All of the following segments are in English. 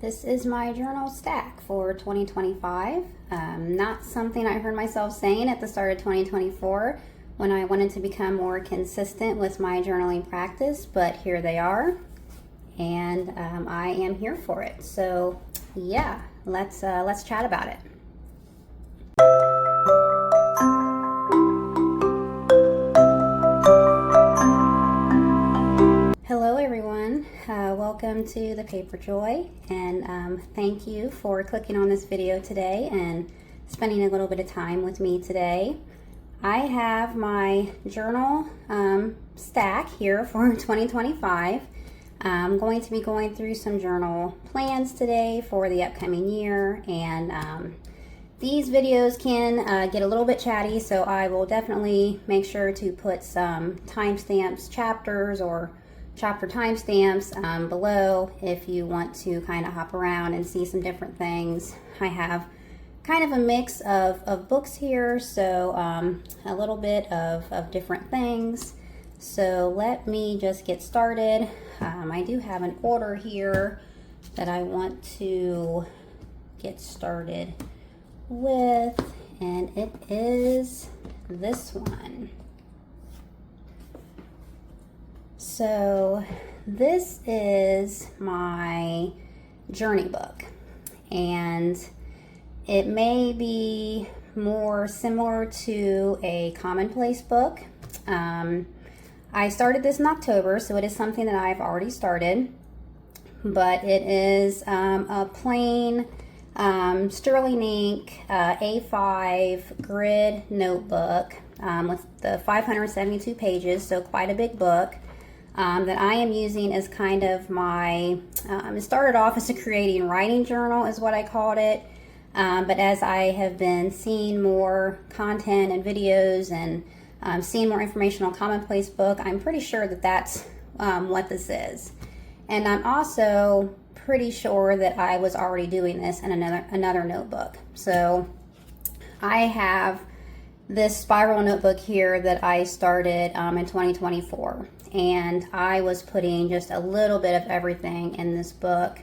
This is my journal stack for 2025. Not something I heard myself saying at the start of 2024 when I wanted to become more consistent with my journaling practice, but here they are, and I am here for it. So yeah, let's chat about it. Hello everyone, welcome to the Paper Joy, and thank you for clicking on this video today and spending a little bit of time with me today. I have my journal stack here for 2025. I'm going to be going through some journal plans today for the upcoming year, and these videos can get a little bit chatty, so I will definitely make sure to put some timestamps, chapters, or chapter timestamps below if you want to kind of hop around and see some different things. I have kind of a mix of books here, so a little bit of different things. So let me just get started. I do have an order here that I want to get started with, and it is this one. So this is my journey book, and it may be more similar to a commonplace book. I started this in October, so it is something that I've already started, but it is a plain sterling ink A5 grid notebook with the 572 pages, so quite a big book. That I am using as kind of my, it started off as a creating writing journal is what I called it, but as I have been seeing more content and videos and seeing more information on commonplace book, I'm pretty sure that that's what this is. And I'm also pretty sure that I was already doing this in another notebook. So I have this spiral notebook here that I started in 2024. And I was putting just a little bit of everything in this book.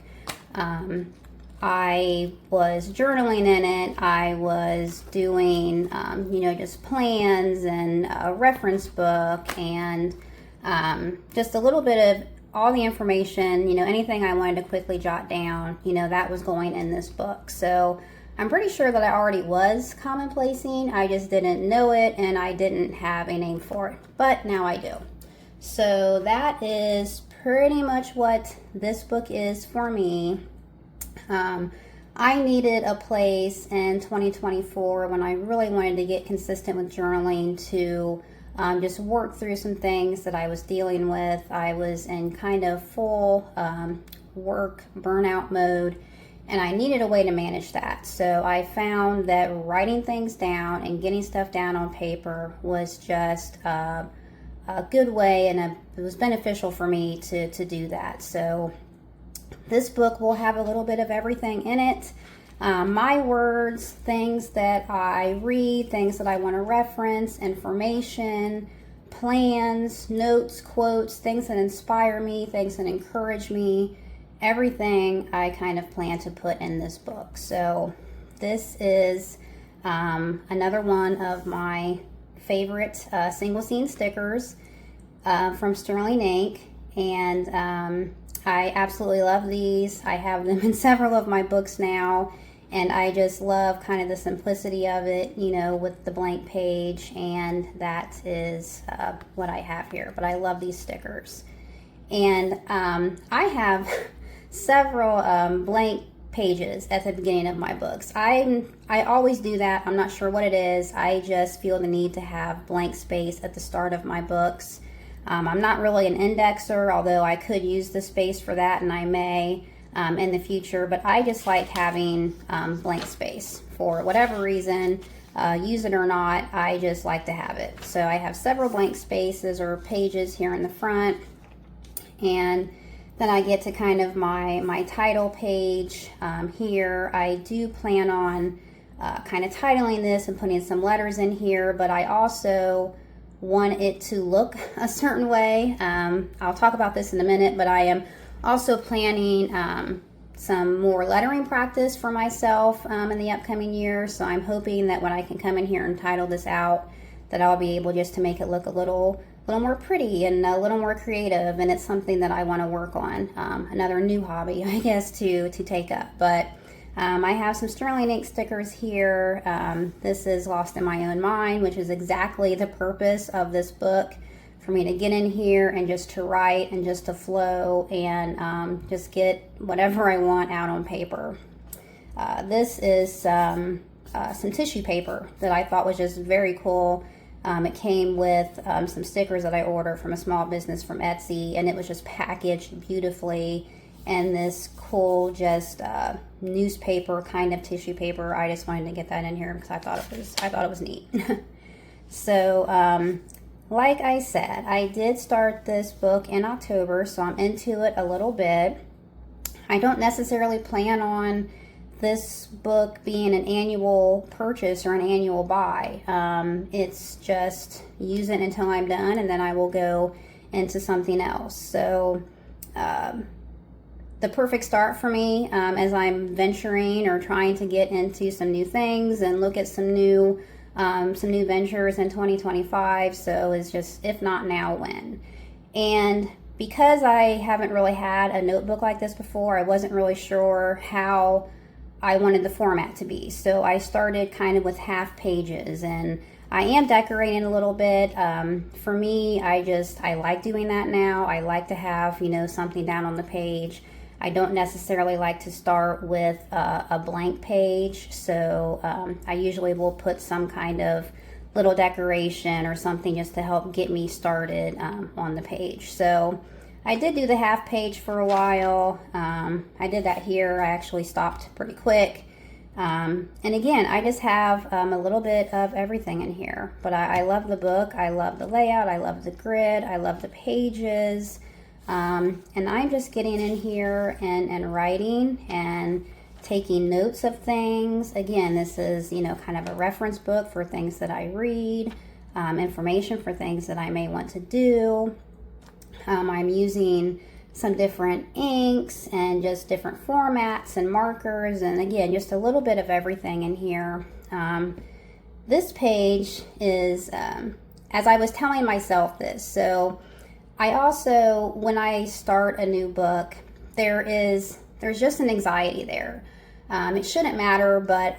I was journaling in it. I was doing, just plans and a reference book, and just a little bit of all the information, anything I wanted to quickly jot down, that was going in this book. So I'm pretty sure that I already was commonplacing. I just didn't know it, and I didn't have a name for it, but now I do. So that is pretty much what this book is for me. I needed a place in 2024 when I really wanted to get consistent with journaling to just work through some things that I was dealing with. I was in kind of full work burnout mode, and I needed a way to manage that. So I found that writing things down and getting stuff down on paper was just a good way, and it was beneficial for me to do that. So this book will have a little bit of everything in it. My words, things that I read, things that I want to reference, information, plans, notes, quotes, things that inspire me, things that encourage me, everything I kind of plan to put in this book. So this is another one of my favorite single scene stickers from sterlingink, and I absolutely love these. I have them in several of my books now, and I just love kind of the simplicity of it, with the blank page, and that is what I have here. But I love these stickers, and I have several blank pages at the beginning of my books. I always do that. I'm not sure what it is. I just feel the need to have blank space at the start of my books. I'm not really an indexer, although I could use the space for that, and I may in the future, but I just like having blank space for whatever reason, use it or not, I just like to have it. So I have several blank spaces or pages here in the front, and then I get to kind of my title page here. I do plan on kind of titling this and putting some letters in here, but I also want it to look a certain way. I'll talk about this in a minute, but I am also planning some more lettering practice for myself in the upcoming year. So I'm hoping that when I can come in here and title this out, that I'll be able just to make it look a little more pretty and a little more creative. And it's something that I want to work on. Another new hobby, I guess, to take up. But I have some sterling ink stickers here. This is Lost in My Own Mind, which is exactly the purpose of this book, for me to get in here and just to write and just to flow and just get whatever I want out on paper. This is some tissue paper that I thought was just very cool. It came with some stickers that I ordered from a small business from Etsy, and it was just packaged beautifully. And this cool just newspaper kind of tissue paper. I just wanted to get that in here because I thought it was neat. So like I said, I did start this book in October, so I'm into it a little bit. I don't necessarily plan on this book being an annual purchase or an annual buy. It's just use it until I'm done, and then I will go into something else. So the perfect start for me as I'm venturing or trying to get into some new things and look at some new ventures in 2025. So it's just, if not now, when? And because I haven't really had a notebook like this before, I wasn't really sure how I wanted the format to be. So I started kind of with half pages, and I am decorating a little bit. For me, I like doing that now. I like to have, something down on the page. I don't necessarily like to start with a blank page, so I usually will put some kind of little decoration or something just to help get me started on the page. So I did do the half page for a while. I did that here. I actually stopped pretty quick. And again, I just have a little bit of everything in here. But I love the book. I love the layout. I love the grid. I love the pages. And I'm just getting in here and writing and taking notes of things. Again, this is, kind of a reference book for things that I read, information for things that I may want to do. I'm using some different inks and just different formats and markers, and again, just a little bit of everything in here. This page is, as I was telling myself this, so I also, when I start a new book, there's just an anxiety there. It shouldn't matter, but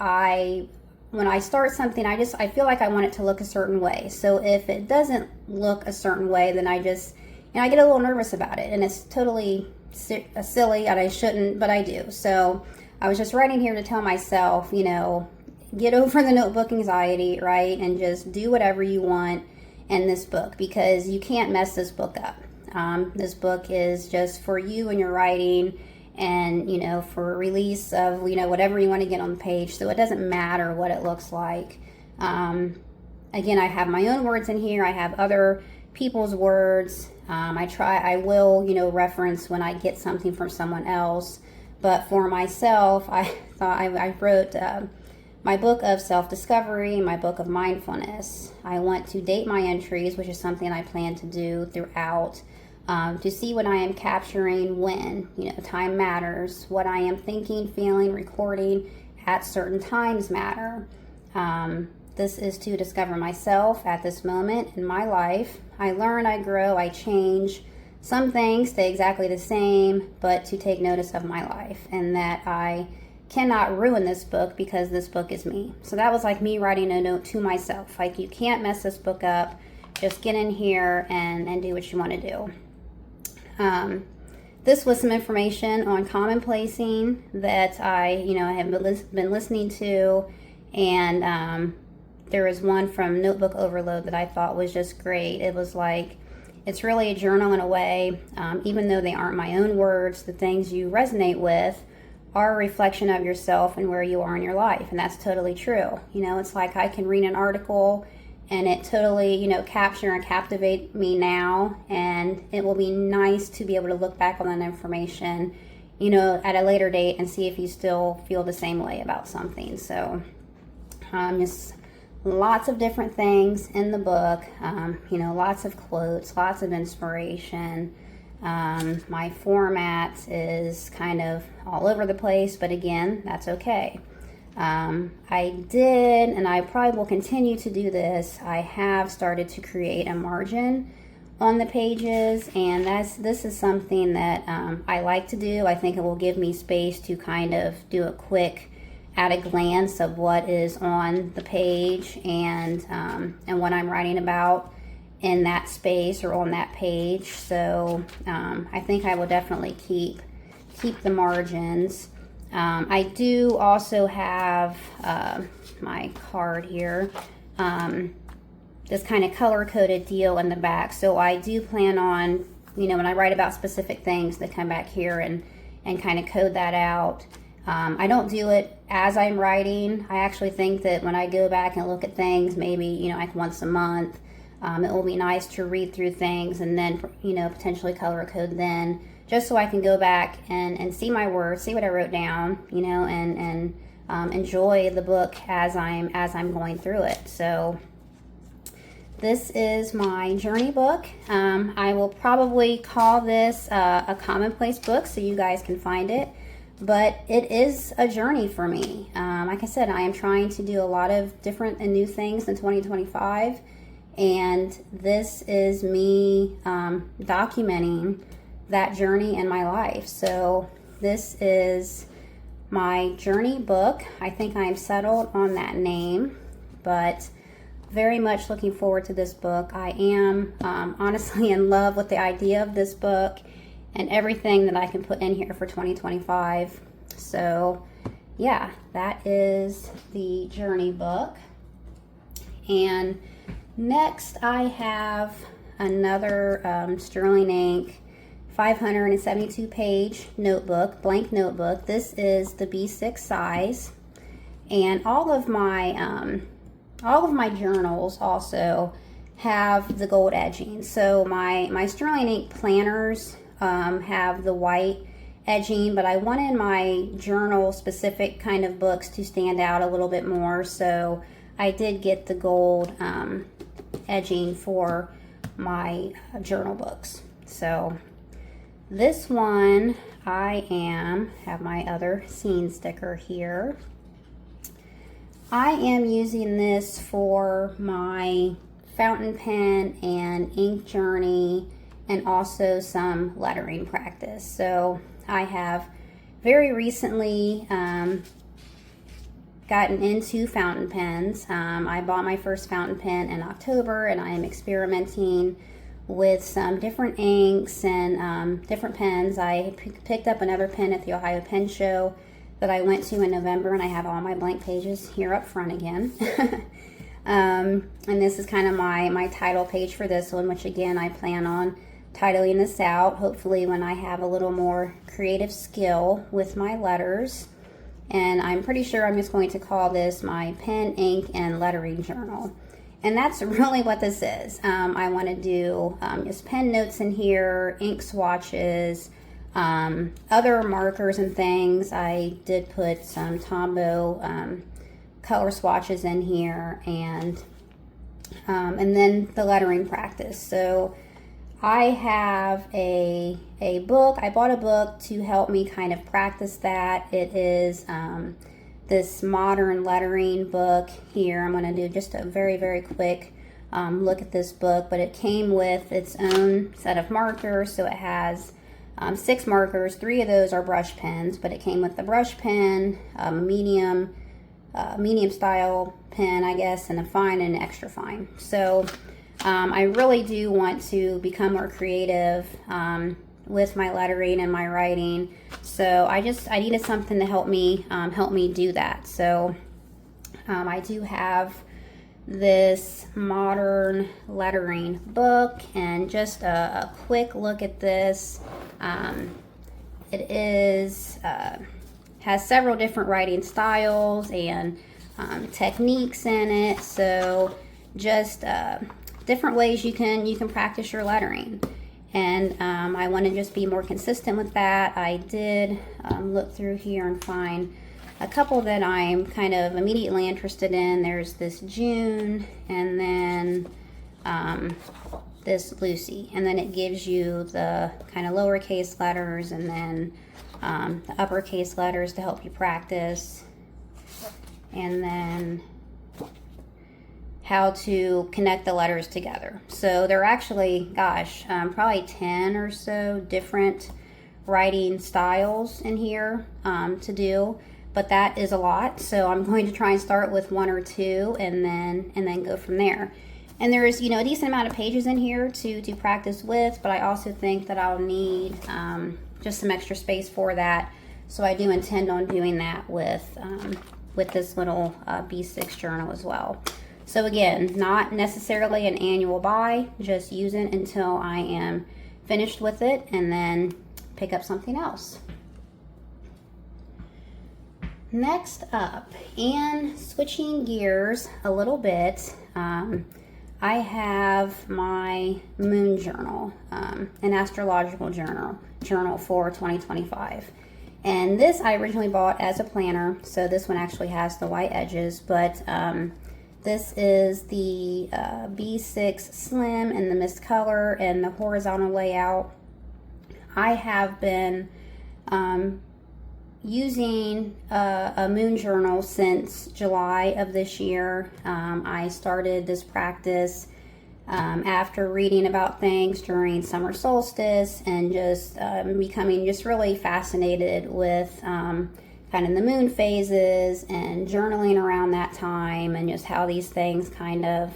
when I start something, I feel like I want it to look a certain way. So if it doesn't look a certain way, then I just, I get a little nervous about it, and it's totally silly, and I shouldn't, but I do. So I was just writing here to tell myself, get over the notebook anxiety, right, and just do whatever you want in this book, because you can't mess this book up. This book is just for you and your writing, and for release of whatever you want to get on the page. So it doesn't matter what it looks like. Again, I have my own words in here. I have other people's words. I will reference when I get something from someone else. But for myself, I thought I wrote my book of self-discovery, my book of mindfulness. I want to date my entries, which is something I plan to do throughout, to see what I am capturing when. Time matters. What I am thinking, feeling, recording at certain times matter. This is to discover myself at this moment in my life. I learn, I grow, I change. Some things stay exactly the same, but to take notice of my life, and that I cannot ruin this book because this book is me. So that was like me writing a note to myself. Like, you can't mess this book up. Just get in here and do what you want to do. This was some information on commonplacing that I have been listening to, and there was one from Notebook Overload that I thought was just great. It was like, it's really a journal in a way. Even though they aren't my own words, the things you resonate with are a reflection of yourself and where you are in your life. And that's totally true. It's like I can read an article and it totally, capture and captivate me now. And it will be nice to be able to look back on that information, at a later date and see if you still feel the same way about something. So just lots of different things in the book, lots of quotes, lots of inspiration. My format is kind of all over the place, but again, that's okay. I did, and I probably will continue to do this, I have started to create a margin on the pages, and this is something that I like to do. I think it will give me space to kind of do a quick at a glance of what is on the page and what I'm writing about in that space or on that page. So I think I will definitely keep the margins. I do also have my card here, this kind of color-coded deal in the back. So I do plan on, you know, when I write about specific things, to come back here and kind of code that out. I don't do it as I'm writing. I actually think that when I go back and look at things, maybe, you know, like once a month, it will be nice to read through things and then, you know, potentially color code then, just so I can go back and see my words, see what I wrote down, you know, and enjoy the book as I'm going through it. So this is my journey book. I will probably call this a commonplace book so you guys can find it, but it is a journey for me. Like I said, I am trying to do a lot of different and new things in 2025, and this is me documenting that journey in my life. So this is my journey book. I think I'm settled on that name, but very much looking forward to this book. I am honestly in love with the idea of this book and everything that I can put in here for 2025. So yeah, that is the journey book. And next I have another Sterling Ink 572 page notebook, blank notebook. This is the B6 size, and all of my journals also have the gold edging. So my Sterling Ink planners have the white edging, but I wanted my journal specific kind of books to stand out a little bit more, so I did get the gold edging for my journal books. So this one, I have my other scene sticker here. I am using this for my fountain pen and ink journey, and also some lettering practice. So I have very recently gotten into fountain pens. I bought my first fountain pen in October, and I am experimenting with some different inks and different pens. I picked up another pen at the Ohio Pen Show that I went to in November, and I have all my blank pages here up front again. And this is kind of my title page for this one, which again, I plan on titling this out hopefully when I have a little more creative skill with my letters. And I'm pretty sure I'm just going to call this my pen, ink, and lettering journal. And that's really what this is. I want to do just pen notes in here, ink swatches, other markers and things. I did put some Tombow color swatches in here, and then the lettering practice. So I have a book. I bought a book to help me kind of practice that. It is this modern lettering book here. I'm going to do just a very, very quick look at this book, but it came with its own set of markers. So it has 6 markers. 3 of those are brush pens, but it came with the brush pen, medium style pen, I guess, and a fine and an extra fine. So I really do want to become more creative with my lettering and my writing. So I needed something to help me do that. So I do have this modern lettering book, and just a quick look at this. It is has several different writing styles and techniques in it. So just different ways you can practice your lettering. And I want to just be more consistent with that. I did look through here and find a couple that I'm kind of immediately interested in. There's this June, and then this Lucy, and then it gives you the kind of lowercase letters and then the uppercase letters to help you practice, and then how to connect the letters together. So there are actually, gosh, probably 10 or so different writing styles in here to do, but that is a lot. So I'm going to try and start with 1 or 2 and then go from there. And there's, you know, a decent amount of pages in here to practice with, but I also think that I'll need just some extra space for that. So I do intend on doing that with this little B6 journal as well. So again, not necessarily an annual buy, just use it until I am finished with it and then pick up something else. Next up, and switching gears a little bit, I have my moon journal, an astrological journal for 2025. And this I originally bought as a planner, so this one actually has the white edges, but this is the B6 Slim in the mist color and the horizontal layout. I have been using a moon journal since July of this year. I started this practice after reading about things during summer solstice and just becoming just really fascinated with kind of the moon phases and journaling around that time and just how these things kind of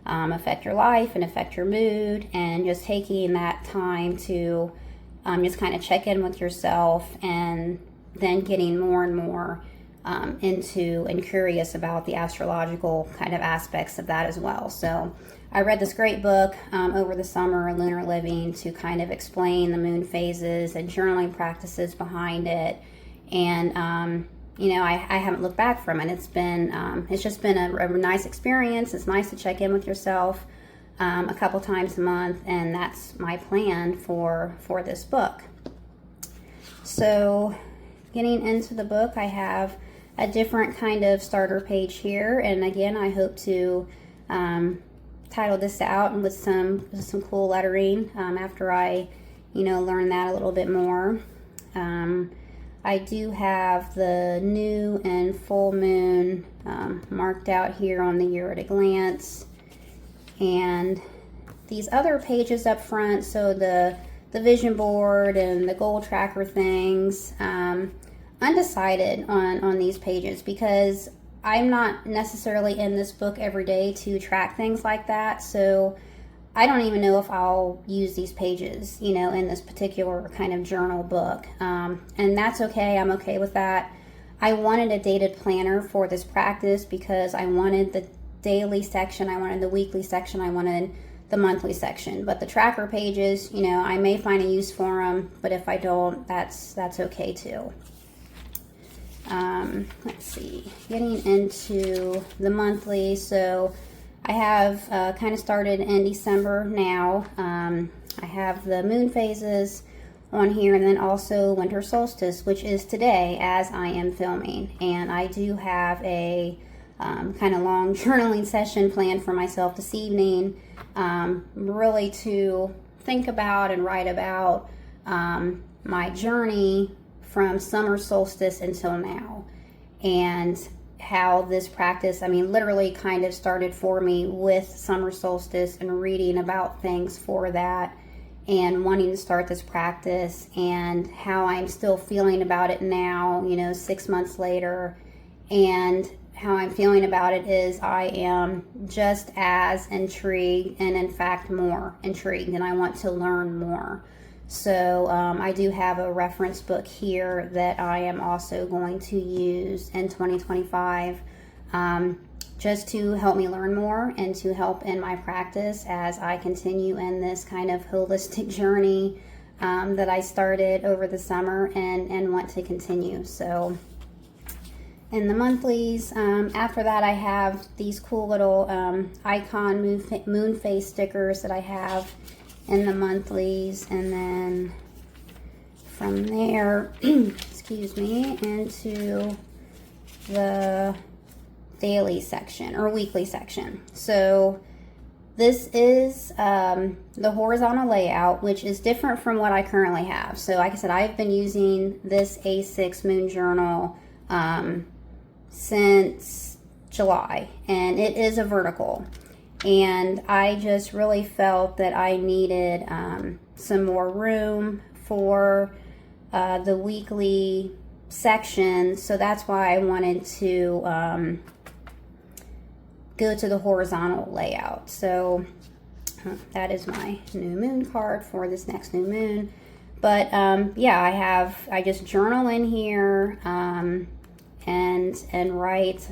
affect your life and affect your mood, and just taking that time to just kind of check in with yourself, and then getting more and more into and curious about the astrological kind of aspects of that as well. So I read this great book over the summer, Lunar Living, to kind of explain the moon phases and journaling practices behind it. And you know, I haven't looked back from it. It's just been a nice experience. It's nice to check in with yourself a couple times a month, and that's my plan for this book. So getting into the book, I have a different kind of starter page here, and again, I hope to title this out with some cool lettering after I, you know, learn that a little bit more. I do have the new and full moon marked out here on the year at a glance, and these other pages up front, so the vision board and the goal tracker things, undecided on these pages, because I'm not necessarily in this book every day to track things like that, so I don't even know if I'll use these pages, you know, in this particular kind of journal book, and that's okay. I'm okay with that. I wanted a dated planner for this practice because I wanted the daily section, I wanted the weekly section, I wanted the monthly section, but the tracker pages, you know, I may find a use for them, but if I don't, that's okay too. Let's see, getting into the monthly, so I have kind of started in December now. I have the moon phases on here, and then also winter solstice, which is today as I am filming. And I do have a kind of long journaling session planned for myself this evening, really to think about and write about my journey from summer solstice until now, and how this practice, I mean, literally kind of started for me with summer solstice and reading about things for that and wanting to start this practice, and how I'm still feeling about it now, you know, 6 months later. And how I'm feeling about it is I am just as intrigued, and in fact more intrigued, and I want to learn more. So I do have a reference book here that I am also going to use in 2025 just to help me learn more and to help in my practice as I continue in this kind of holistic journey that I started over the summer and want to continue. So in the monthlies, after that, I have these cool little icon moon phase stickers that I have in the monthlies, and then from there, excuse me, into the daily section or weekly section. So This is the horizontal layout, which is different from what I currently have. So like I said, I've been using this A6 Moon Journal since July, and it is a vertical. And I just really felt that I needed some more room for the weekly section. So that's why I wanted to go to the horizontal layout. So that is my new moon card for this next new moon. But yeah, I just journal in here and write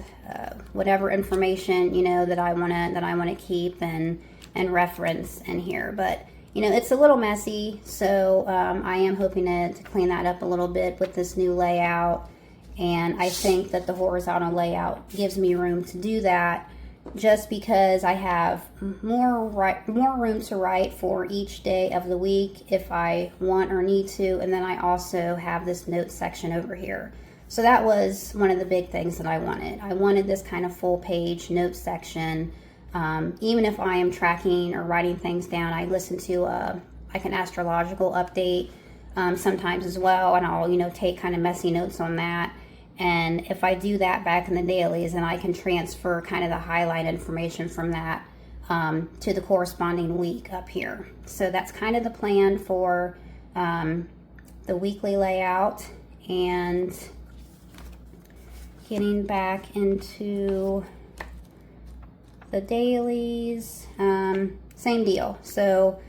whatever information, you know, that I want to keep and reference in here. But you know, it's a little messy, so I am hoping to clean that up a little bit with this new layout. And I think that the horizontal layout gives me room to do that, just because I have more room to write for each day of the week if I want or need to. And then I also have this notes section over here. So that was one of the big things that I wanted. I wanted this kind of full page notes section. Even if I am tracking or writing things down, I listen to like an astrological update sometimes as well, and I'll, you know, take kind of messy notes on that. And if I do that back in the dailies, then I can transfer kind of the highlight information from that to the corresponding week up here. So that's kind of the plan for the weekly layout. And getting back into the dailies, same deal. So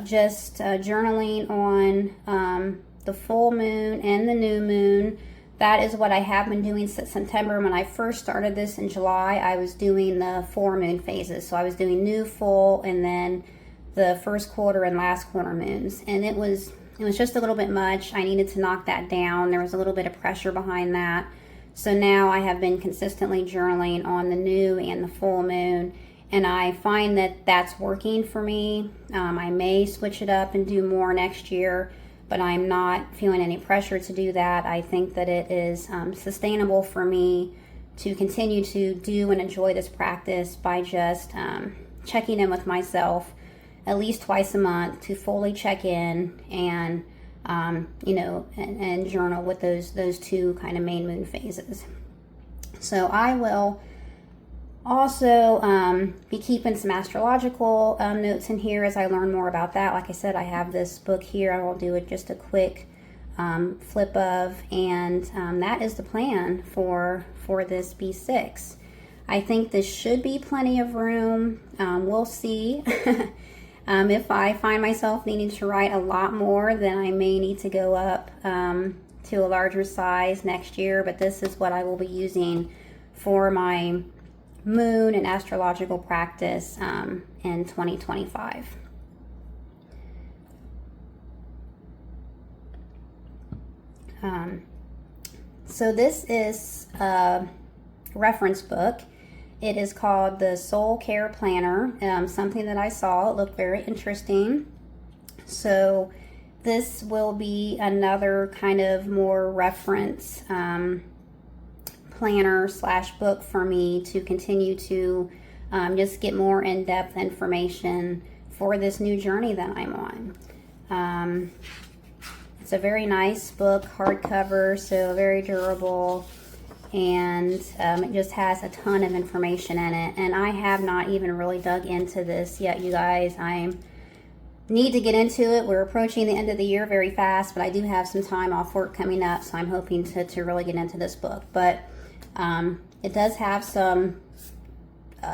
just journaling on the full moon and the new moon. That is what I have been doing since September. When I first started this in July, I was doing the 4 moon phases. So I was doing new, full, and then the first quarter and last quarter moons. And it was just a little bit much. I needed to knock that down. There was a little bit of pressure behind that. So now I have been consistently journaling on the new and the full moon, and I find that that's working for me. I may switch it up and do more next year, but I'm not feeling any pressure to do that. I think that it is sustainable for me to continue to do and enjoy this practice by just checking in with myself at least twice a month to fully check in and you know, and journal with those two kind of main moon phases. So I will also be keeping some astrological notes in here as I learn more about that. Like I said, I have this book here. I will do it just a quick flip of, and that is the plan for this B6. I think this should be plenty of room. We'll see. If I find myself needing to write a lot more, then I may need to go up to a larger size next year, but this is what I will be using for my moon and astrological practice in 2025. So this is a reference book. It is called the Soul Care Planner, something that I saw. It looked very interesting. So this will be another kind of more reference planner / book for me to continue to just get more in-depth information for this new journey that I'm on. It's a very nice book, hardcover, so very durable. And it just has a ton of information in it, and I have not even really dug into this yet, you guys. I need to get into it. We're approaching the end of the year very fast, but I do have some time off work coming up, so I'm hoping to really get into this book. But it does have some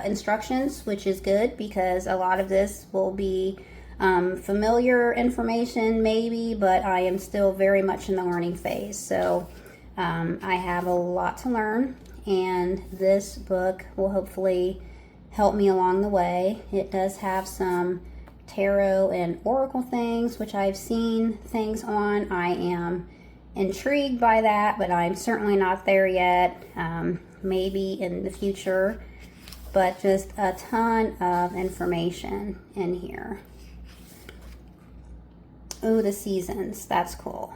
instructions, which is good, because a lot of this will be familiar information maybe, but I am still very much in the learning phase. So I have a lot to learn, and this book will hopefully help me along the way. It does have some tarot and oracle things, which I've seen things on. I am intrigued by that, but I'm certainly not there yet. Maybe in the future, but just a ton of information in here. Oh, the seasons. That's cool.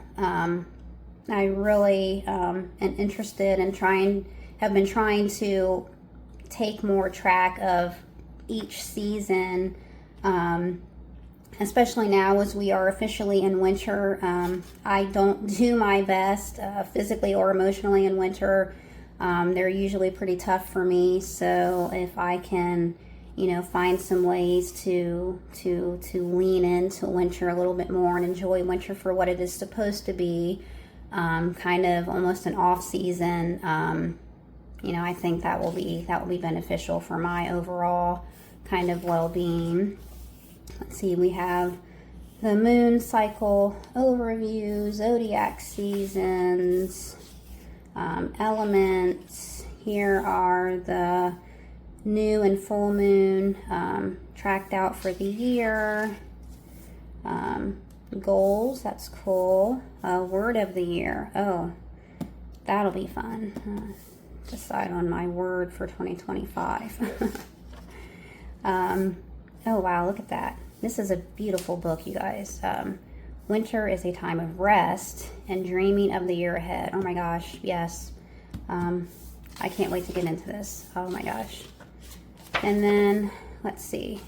I really am interested in have been trying to take more track of each season, especially now as we are officially in winter. I don't do my best physically or emotionally in winter. They're usually pretty tough for me, so if I can, find some ways to lean into winter a little bit more and enjoy winter for what it is supposed to be, kind of almost an off season, I think that will be beneficial for my overall kind of well-being. Let's see, we have the moon cycle overview, zodiac seasons, elements. Here are the new and full moon tracked out for the year. Goals, that's cool. Word of the year. Oh, that'll be fun. Decide on my word for 2025. Oh wow, look at that. This is a beautiful book, you guys. Winter is a time of rest and dreaming of the year ahead. Oh my gosh, yes. I can't wait to get into this. Oh my gosh. And then, let's see.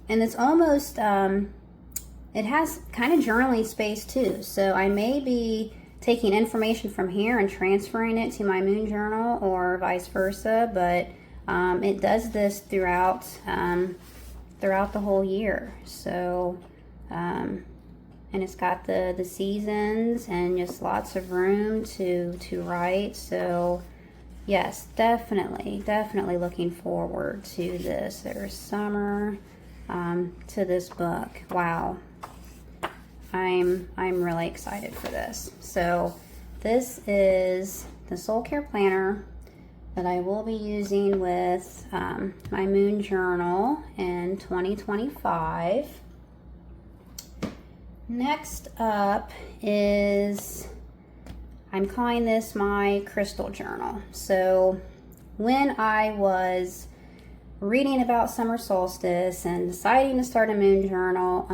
And it's almost, it has kind of journaling space too. So I may be taking information from here and transferring it to my moon journal or vice versa, but it does this throughout the whole year. So, and it's got the seasons and just lots of room to write. So yes, definitely looking forward to this. There's summer to this book. Wow. I'm really excited for this. So this is the Soul Care Planner that I will be using with my moon journal in 2025. Next up is, I'm calling this my crystal journal. So when I was reading about summer solstice and deciding to start a moon journal,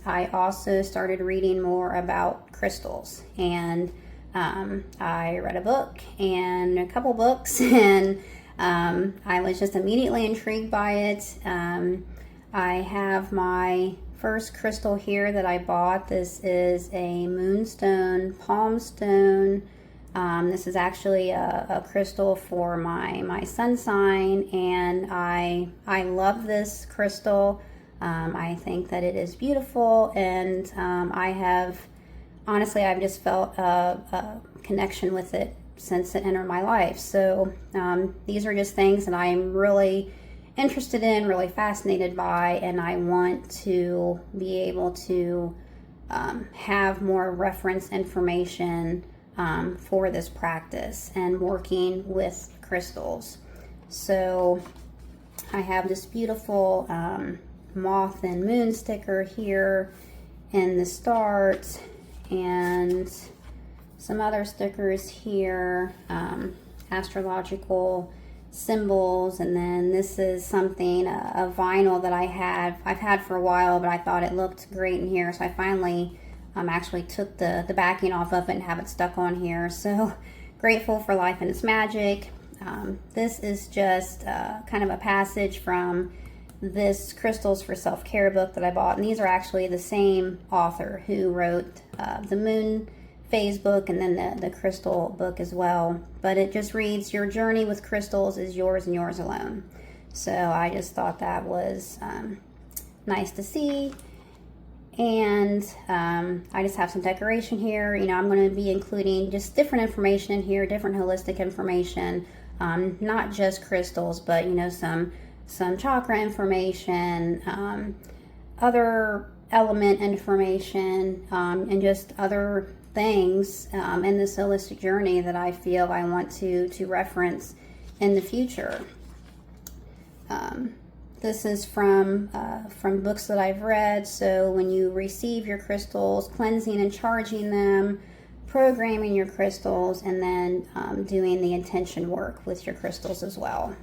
I also started reading more about crystals. And I read a book and a couple books, and I was just immediately intrigued by it. I have my first crystal here that I bought. This is a moonstone, palm stone. This is actually a crystal for my sun sign, and I love this crystal. I think that it is beautiful, and I've just felt a connection with it since it entered my life. So these are just things that I'm really interested in, really fascinated by, and I want to be able to have more reference information for this practice and working with crystals. So I have this beautiful moth and moon sticker here in the start, and some other stickers here, astrological symbols, and then this is something, a vinyl that I've had for a while, but I thought it looked great in here, so I finally actually took the backing off of it and have it stuck on here. So grateful for life and its magic. This is just kind of a passage from this Crystals for Self-Care book that I bought, and these are actually the same author who wrote the moon phase book and then the crystal book as well. But it just reads, "Your journey with crystals is yours and yours alone." So I just thought that was nice to see. And I just have some decoration here. I'm going to be including just different information in here, different holistic information, not just crystals, but some chakra information, other element information, and just other things in this holistic journey that I feel I want to reference in the future. This is from books that I've read. So when you receive your crystals, cleansing and charging them, programming your crystals, and then doing the intention work with your crystals as well.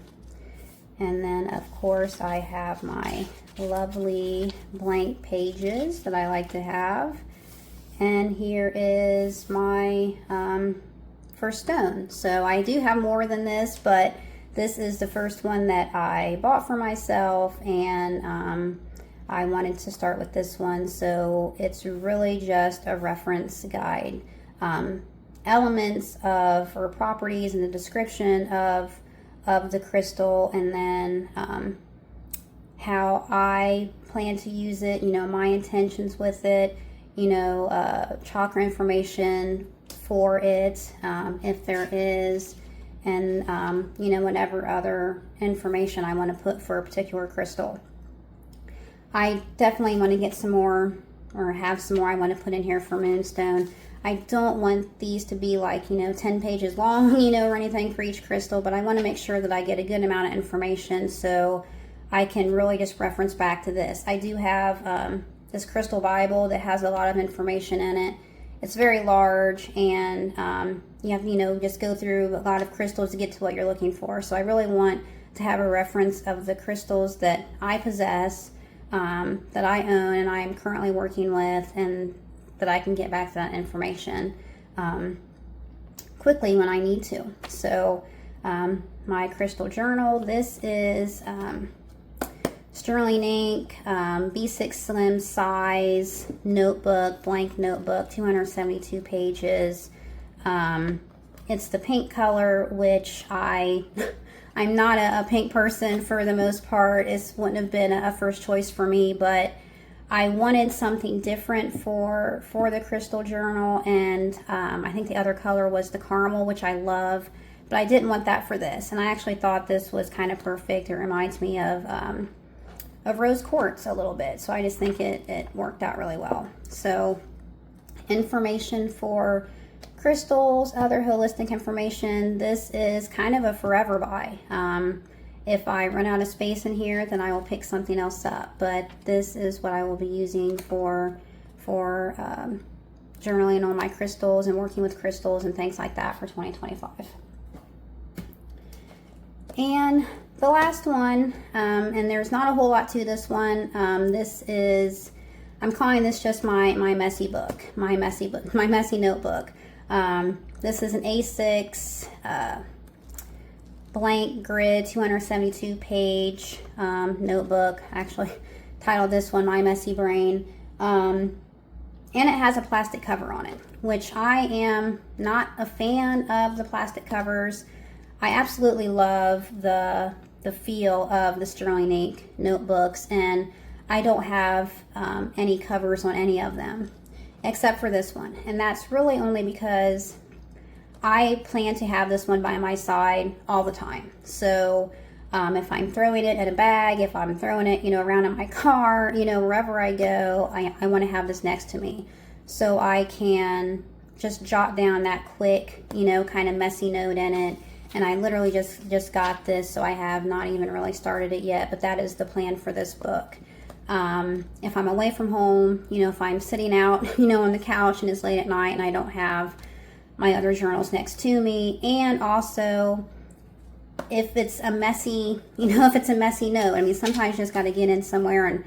And then, of course, I have my lovely blank pages that I like to have. And here is my first stone. So I do have more than this, but This is the first one that I bought for myself, and I wanted to start with this one. So it's really just a reference guide. Elements of, or properties in the description of the crystal, and then how I plan to use it, my intentions with it, chakra information for it, if there is, and whatever other information I want to put for a particular crystal. I definitely want to get some more, or have some more I want to put in here for moonstone. I don't want these to be like, 10 pages long, or anything for each crystal, but I want to make sure that I get a good amount of information so I can really just reference back to this. I do have this crystal Bible that has a lot of information in it. It's very large, and you have, just go through a lot of crystals to get to what you're looking for. So I really want to have a reference of the crystals that I possess, that I own and I am currently working with, and that I can get back to that information quickly when I need to. So my crystal journal, this is Sterling ink, B6 slim size notebook, blank notebook, 272 pages. It's the pink color, which I'm not a pink person for the most part. It wouldn't have been a first choice for me, but I wanted something different for the crystal journal, and I think the other color was the caramel, which I love, but I didn't want that for this. And I actually thought this was kind of perfect. It reminds me of rose quartz a little bit, so I just think it worked out really well. So information for crystals, other holistic information. This is kind of a forever buy. If I run out of space in here, then I will pick something else up. But this is what I will be using for journaling on my crystals and working with crystals and things like that for 2025. And the last one, and there's not a whole lot to this one. This is, I'm calling this just my messy book, my messy notebook. This is an A6 blank grid 272 page notebook. I actually titled this one My Messy Brain, and it has a plastic cover on it, which I am not a fan of the plastic covers. I absolutely love the feel of the Sterling ink notebooks, and I don't have any covers on any of them except for this one, and that's really only because I plan to have this one by my side all the time. So if I'm throwing it in a bag, if I'm throwing it, around in my car, wherever I go, I want to have this next to me. So I can just jot down that quick, kind of messy note in it. And I literally just got this, so I have not even really started it yet, but that is the plan for this book. If I'm away from home, if I'm sitting out, on the couch and it's late at night and I don't have my other journals next to me, and also if it's a messy, if it's a messy note. I mean, sometimes you just got to get in somewhere and,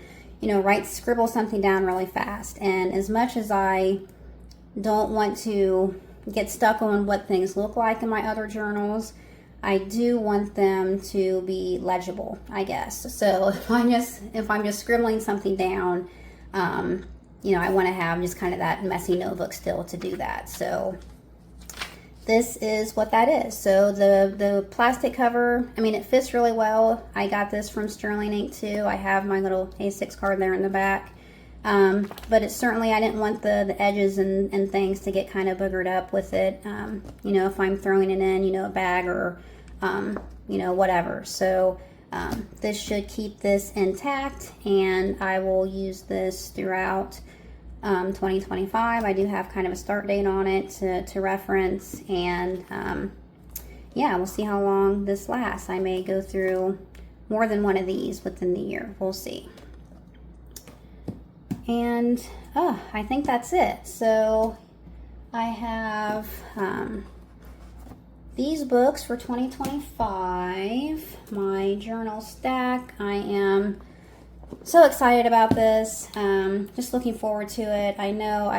scribble something down really fast. And as much as I don't want to get stuck on what things look like in my other journals, I do want them to be legible, I guess. So if I'm just scribbling something down, I want to have just kind of that messy notebook still to do that. So this is what that is. So the plastic cover, it fits really well. I got this from Sterling Ink too. I have my little A6 card there in the back. But it's certainly, I didn't want the edges and things to get kind of boogered up with it, if I'm throwing it in, a bag or, whatever. So this should keep this intact, and I will use this throughout 2025. I do have kind of a start date on it to reference, and we'll see how long this lasts. I may go through more than one of these within the year. We'll see. And I think that's it. So I have these books for 2025, my journal stack. I am so excited about this. Just looking forward to it. I know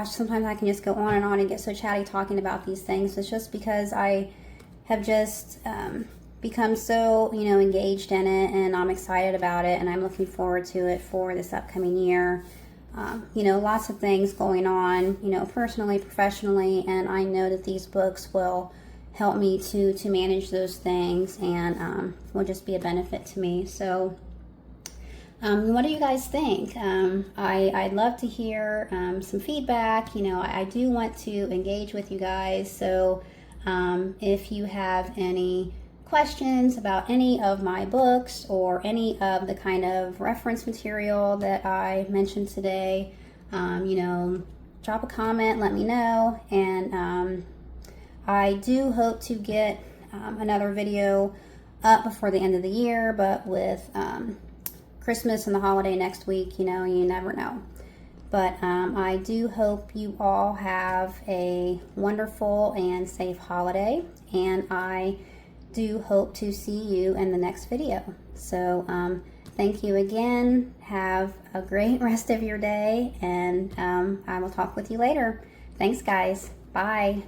sometimes I can just go on and get so chatty talking about these things. It's just because I have just become so, engaged in it, and I'm excited about it, and I'm looking forward to it for this upcoming year. Lots of things going on, personally, professionally, and I know that these books will help me to manage those things, and will just be a benefit to me. So what do you guys think? I'd love to hear some feedback. I do want to engage with you guys, so if you have any questions about any of my books or any of the kind of reference material that I mentioned today, drop a comment, let me know, and I do hope to get another video up before the end of the year, but with Christmas and the holiday next week, you never know. But I do hope you all have a wonderful and safe holiday, and I do hope to see you in the next video. So thank you again. Have a great rest of your day, and I will talk with you later. Thanks, guys. Bye.